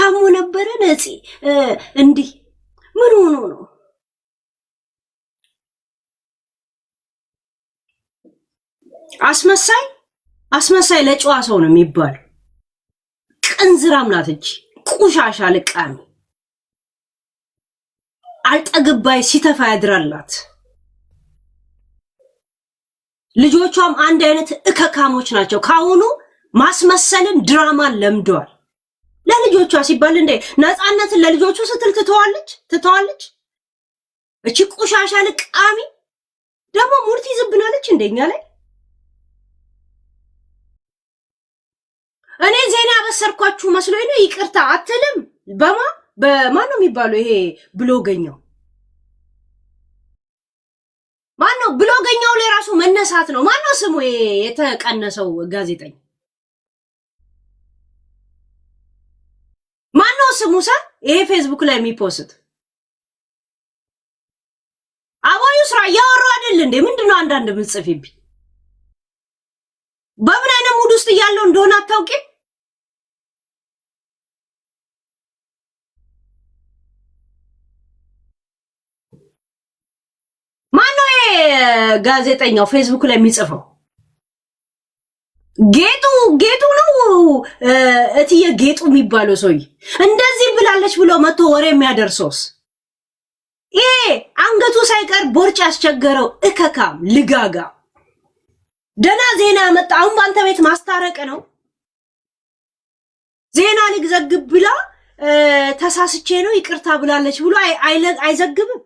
ታሞ ነበረ ነፂ እንዲህ ምን ሆኖ ነው? አስመሳይ ለጨዋ ሰው ነው የሚባል። ቅንዝራም ናት እቺ ቁሻሻ ልቃሚ አልጠግባይ ሲተፋ ያድራላት። ልጆቿም አንድ አይነት እከካሞች ናቸው። ካሁኑ ማስመሰልን ድራማን ለምደዋል። ለልጆቿ ሲባል እንደ ነፃነትን ለልጆቹ ስትል ትተዋለች። እቺ ቁሻሻ ልቃሚ ደግሞ ሙርቲ ዝብናለች እንደኛ ላይ። እኔ ዜና በሰርኳችሁ መስሎኝ ነው። ይቅርታ አትልም። በማን ነው የሚባለው? ይሄ ብሎገኛው ማን ነው? ብሎገኛው ላይ ራሱ መነሳት ነው። ማን ነው ስሙ? የተቀነሰው ጋዜጠኛ ማን ነው ስሙ? ይሄ ፌስቡክ ላይ የሚፖስት አባዩ ስራ ያወራው አይደል እንዴ? ምንድነው አንዳንድ ምጽፊብኝ? በምን አይነት ሙድ ውስጥ እያለው እንደሆነ አታውቂም? ማነው ጋዜጠኛው ፌስቡክ ላይ የሚጽፈው? ጌጡ ነው እትዬ ጌጡ የሚባለው ሰውዬ እንደዚህ ብላለች ብሎ መቶ ወሬ የሚያደርሰውስ ይሄ አንገቱ ሳይቀር ቦርጭ ያስቸገረው እከካም ልጋጋ ደና ዜና መጣ። አሁን ባንተ ቤት ማስታረቅ ነው። ዜና ልግዘግብ ብላ ተሳስቼ ነው ይቅርታ ብላለች ብሎ አይዘግብም።